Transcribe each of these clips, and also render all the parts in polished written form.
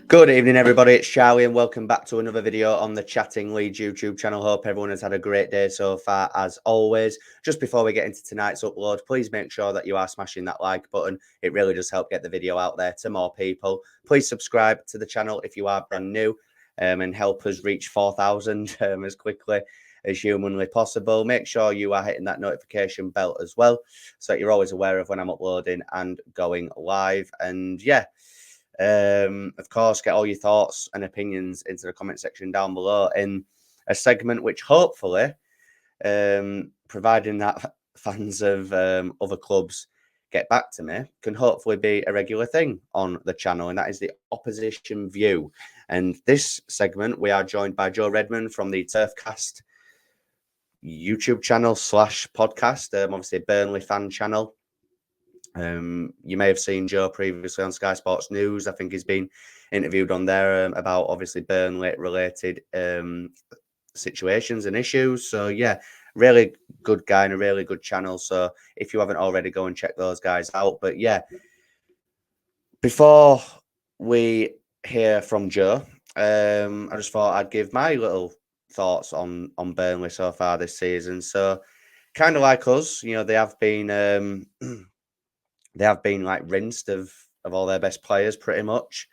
Good evening, everybody. It's Charlie, and welcome back to another video on the Chatting Leeds YouTube channel. Hope everyone has had a great day so far, as always. Just before we get into tonight's upload, please make sure that you are smashing that like button. It really does help get the video out there to more people. Please subscribe to the channel if you are brand new, and help us reach 4,000 as quickly as humanly possible. Make sure you are hitting that notification bell as well, so that you're always aware of when I'm uploading and going live. And yeah. Of course, get all your thoughts and opinions into the comment section down below in a segment which hopefully, providing that fans of other clubs get back to me, can hopefully be a regular thing on the channel, and that is the opposition view. And this segment, we are joined by Joe Redmond from the Turfcast YouTube channel / podcast, obviously a Burnley fan channel. You may have seen Joe previously on Sky Sports News. I think he's been interviewed on there about obviously Burnley related situations and issues. So yeah, really good guy and a really good channel. So if you haven't already, go and check those guys out. But yeah, before we hear from Joe, I just thought I'd give my little thoughts on Burnley so far this season. So kind of like us, you know, they have been like rinsed of all their best players pretty much.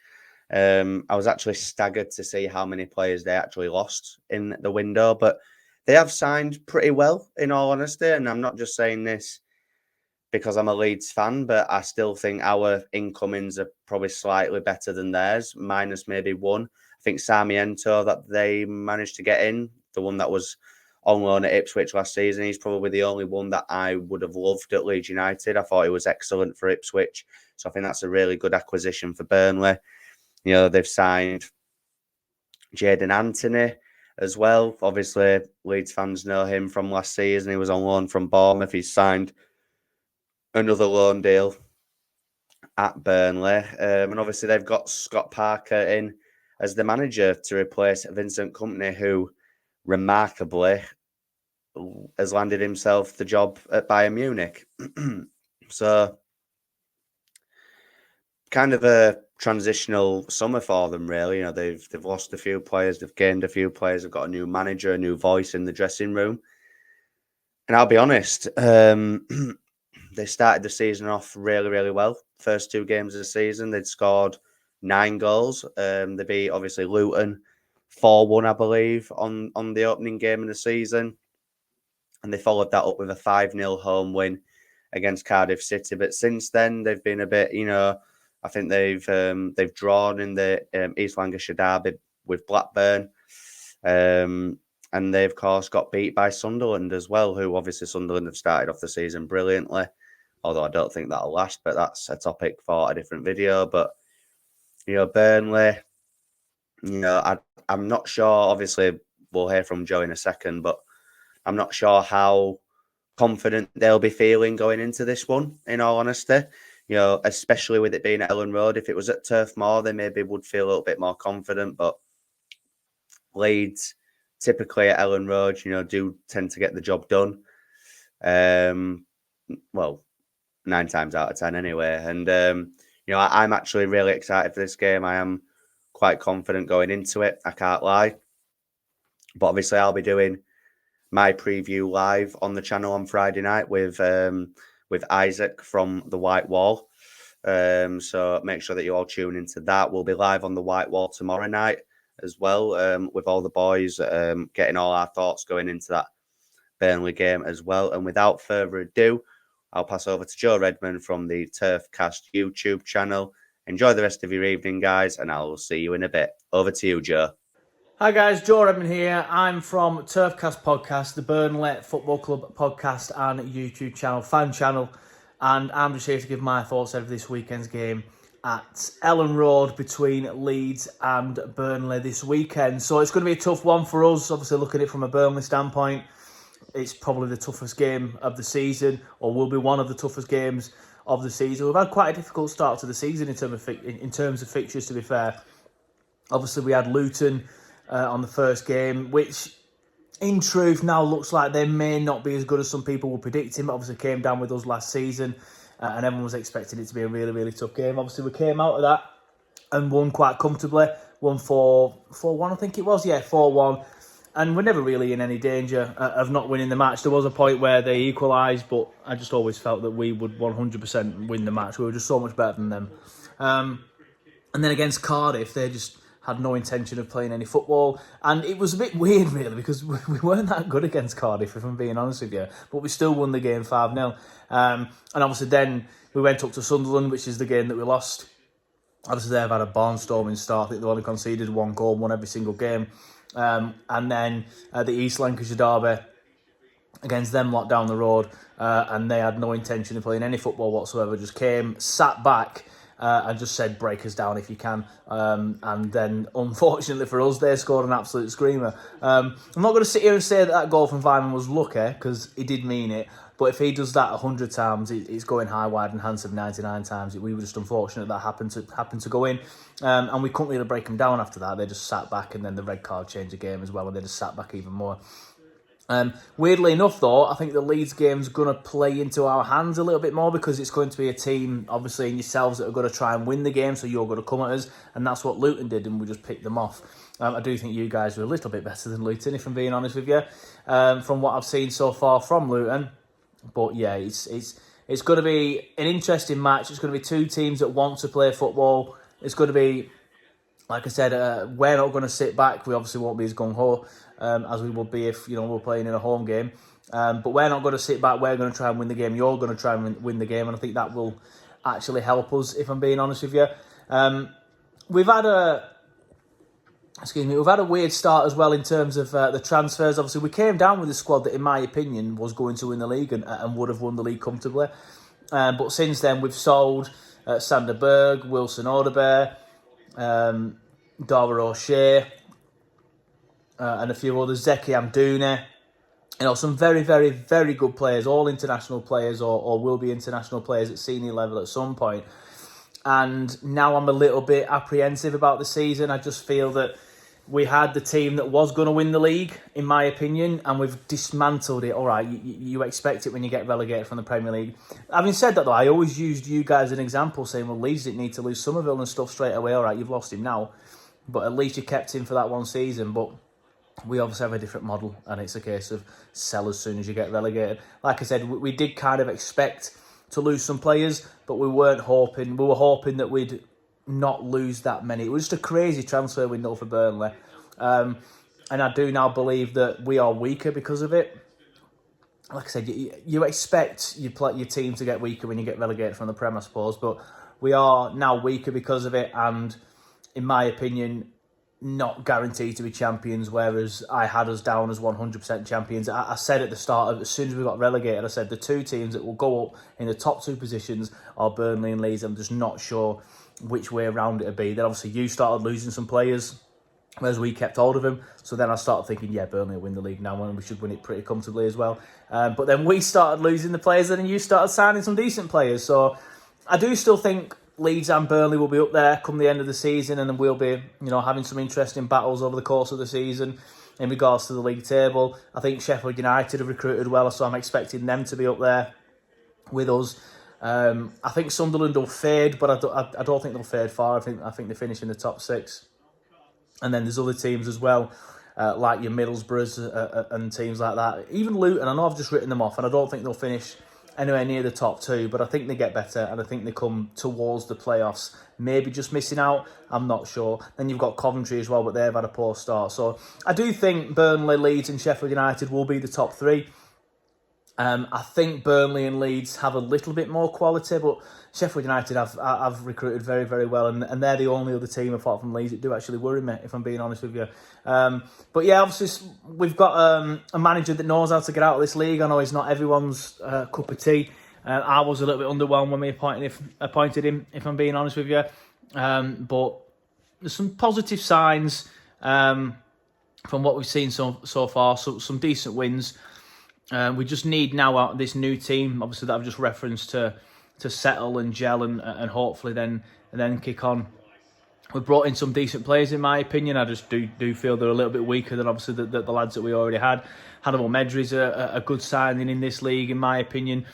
I was actually staggered to see how many players they actually lost in the window, but they have signed pretty well, in all honesty. And I'm not just saying this because I'm a Leeds fan, but I still think our incomings are probably slightly better than theirs, minus maybe one. I think Sarmiento that they managed to get in, the one that was on loan at Ipswich last season, he's probably the only one that I would have loved at Leeds United. I thought he was excellent for Ipswich. So I think that's a really good acquisition for Burnley. You know, they've signed Jadon Anthony as well. Obviously, Leeds fans know him from last season. He was on loan from Bournemouth. He's signed another loan deal at Burnley. And obviously, they've got Scott Parker in as the manager to replace Vincent Kompany, who remarkably has landed himself the job at Bayern Munich. So kind of a transitional summer for them, really. You know, they've lost a few players, they've gained a few players, they've got a new manager, a new voice in the dressing room. And I'll be honest, they started the season off really, really well. First two games of the season, they'd scored 9 goals. They beat obviously Luton 4-1, I believe, on the opening game of the season. And they followed that up with a 5-0 home win against Cardiff City. But since then, they've been a bit, you know, I think they've drawn in the East Lancashire derby with Blackburn. And they, of course, got beat by Sunderland as well, who obviously Sunderland have started off the season brilliantly. Although I don't think that'll last, but that's a topic for a different video. But, you know, Burnley, you know, I'm not sure. Obviously, we'll hear from Joe in a second, but I'm not sure how confident they'll be feeling going into this one, in all honesty. You know, especially with it being at Elland Road. If it was at Turf Moor, they maybe would feel a little bit more confident. But Leeds, typically at Elland Road, you know, do tend to get the job done. Well, 9 times out of 10 anyway. And, you know, I'm actually really excited for this game. I am quite confident going into it. I can't lie. But obviously, I'll be doing my preview live on the channel on Friday night with Isaac from the White Wall. So make sure that you all tune into that. We'll be live on the White Wall tomorrow night as well, with all the boys, getting all our thoughts going into that Burnley game as well. And without further ado, I'll pass over to Joe Redmond from the Turfcast YouTube channel. Enjoy the rest of your evening, guys, and I'll see you in a bit. Over to you, Joe. Hi guys, Joe Redmond here. I'm from Turfcast Podcast, the Burnley Football Club podcast and YouTube channel, fan channel, and I'm just here to give my thoughts over this weekend's game at Elland Road between Leeds and Burnley this weekend. So it's going to be a tough one for us, obviously looking at it from a Burnley standpoint. It's probably the toughest game of the season, or will be one of the toughest games of the season. We've had quite a difficult start to the season in terms of fixtures, to be fair. Obviously we had Luton on the first game, which in truth now looks like they may not be as good as some people were predicting, but obviously came down with us last season, and everyone was expecting it to be a really, really tough game. Obviously we came out of that and won quite comfortably. Won 4-1, I think it was. Yeah, 4-1. And we're never really in any danger of not winning the match. There was a point where they equalised, but I just always felt that we would 100% win the match. We were just so much better than them. And then against Cardiff, they just had no intention of playing any football. And it was a bit weird, really, because we weren't that good against Cardiff, if I'm being honest with you. But we still won the game 5-0. And obviously then we went up to Sunderland, which is the game that we lost. Obviously they've had a barnstorming start. I think they've only conceded 1 goal, won every single game. And then the East Lancashire derby against them lot down the road, and they had no intention of playing any football whatsoever, just came, sat back and just said, break us down if you can. And then, unfortunately for us, they scored an absolute screamer. I'm not going to sit here and say that goal from Vyman was lucky, because he did mean it. But if he does that 100 times, it's going high, wide and handsome 99 times. We were just unfortunate that happened to go in. And we couldn't really break them down after that. They just sat back, and then the red card changed the game as well, and they just sat back even more. Weirdly enough, though, I think the Leeds game's going to play into our hands a little bit more, because it's going to be a team, obviously, in yourselves that are going to try and win the game, so you're going to come at us, and that's what Luton did, and we just picked them off. I do think you guys are a little bit better than Luton, if I'm being honest with you, from what I've seen so far from Luton. But yeah, it's going to be an interesting match. It's going to be two teams that want to play football. It's going to be, like I said, we're not going to sit back. We obviously won't be as gung-ho as we would be if we're playing in a home game. But we're not going to sit back. We're going to try and win the game. You're going to try and win the game, and I think that will actually help us, if I'm being honest with you. We've had a weird start as well in terms of the transfers. Obviously, we came down with a squad that, in my opinion, was going to win the league and would have won the league comfortably. But since then, we've sold Sander Berg, Wilson Odebear, Dara O'Shea, and a few others, Zeki Amdouni. Some very, very, very good players, all international players or will be international players at senior level at some point. And now I'm a little bit apprehensive about the season. I just feel that we had the team that was going to win the league, in my opinion, and we've dismantled it. All right, you expect it when you get relegated from the Premier League. Having said that, though, I always used you guys as an example, saying, well, Leeds didn't need to lose Somerville and stuff straight away. All right, you've lost him now, but at least you kept him for that one season. But we obviously have a different model, and it's a case of sell as soon as you get relegated. Like I said, we did kind of expect to lose some players, but we weren't hoping. We were hoping that we'd not lose that many. It was just a crazy transfer window for Burnley. And I do now believe that we are weaker because of it. Like I said, you expect your team to get weaker when you get relegated from the Prem, I suppose, but we are now weaker because of it, and in my opinion, not guaranteed to be champions, whereas I had us down as 100% champions. I said at the start, as soon as we got relegated, I said the two teams that will go up in the top two positions are Burnley and Leeds. I'm just not sure which way around it would be. Then obviously you started losing some players, whereas we kept hold of him. So then I started thinking, yeah, Burnley will win the league now, and we should win it pretty comfortably as well. But then we started losing the players, and then you started signing some decent players. So I do still think Leeds and Burnley will be up there come the end of the season, and then we'll be, having some interesting battles over the course of the season in regards to the league table. I think Sheffield United have recruited well, so I'm expecting them to be up there with us. I think Sunderland will fade, but I don't think they'll fade far. I think they finish in the top 6. And then there's other teams as well, like your Middlesbroughs and teams like that. Even Luton, I know I've just written them off, and I don't think they'll finish anywhere near the top 2, but I think they get better, and I think they come towards the playoffs. Maybe just missing out, I'm not sure. Then you've got Coventry as well, but they've had a poor start. So I do think Burnley, Leeds and Sheffield United will be the top 3. I think Burnley and Leeds have a little bit more quality, but Sheffield United have recruited very, very well, and they're the only other team apart from Leeds that do actually worry me, if I'm being honest with you. But yeah, obviously we've got a manager that knows how to get out of this league. I know he's not everyone's cup of tea. I was a little bit underwhelmed when we appointed him, if I'm being honest with you. But there's some positive signs from what we've seen so far. So some decent wins. We just need now this new team, obviously, that I've just referenced to settle and gel and hopefully then kick on. We've brought in some decent players, in my opinion. I just do feel they're a little bit weaker than obviously the lads that we already had. Hannibal Medri's a good signing in this league, in my opinion.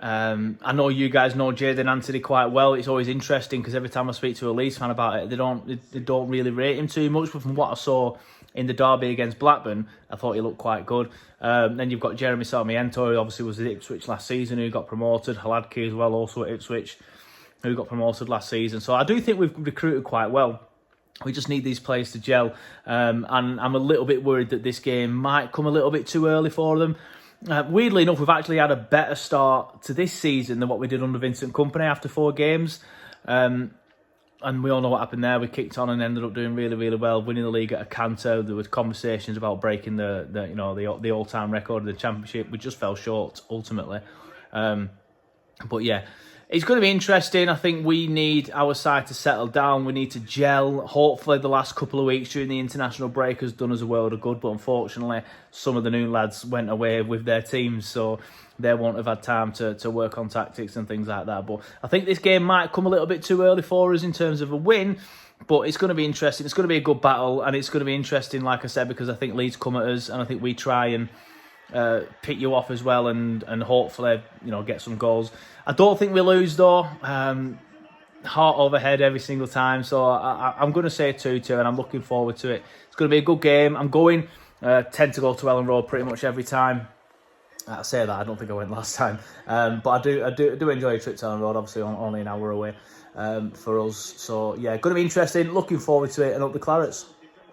I know you guys know Jadon Anthony quite well. It's always interesting because every time I speak to a Leeds fan about it, they don't really rate him too much. But from what I saw in the derby against Blackburn, I thought he looked quite good. Then you've got Jeremy Sarmiento, who obviously was at Ipswich last season, who got promoted. Haladki as well, also at Ipswich, who got promoted last season. So I do think we've recruited quite well. We just need these players to gel. And I'm a little bit worried that this game might come a little bit too early for them. Weirdly enough, we've actually had a better start to this season than what we did under Vincent Kompany after 4 games. And we all know what happened there. We kicked on and ended up doing really, really well, winning the league at a canter. There was conversations about breaking the all-time record of the Championship. We just fell short ultimately. But yeah, it's going to be interesting. I think we need our side to settle down. We need to gel. Hopefully the last couple of weeks during the international break has done us a world of good. But unfortunately, some of the new lads went away with their teams. So they won't have had time to work on tactics and things like that. But I think this game might come a little bit too early for us in terms of a win. But it's going to be interesting. It's going to be a good battle. And it's going to be interesting, like I said, because I think Leeds come at us. And I think we try and pick you off as well and hopefully get some goals. I don't think we lose though. Heart over head every single time, so I'm going to say 2-2 and I'm looking forward to it. It's going to be a good game. I'm going tend to go to Elland Road pretty much every time. I say that, I don't think I went last time, but I do enjoy a trip to Elland Road, obviously only an hour away for us, so yeah, going to be interesting, looking forward to it, and up the Clarets.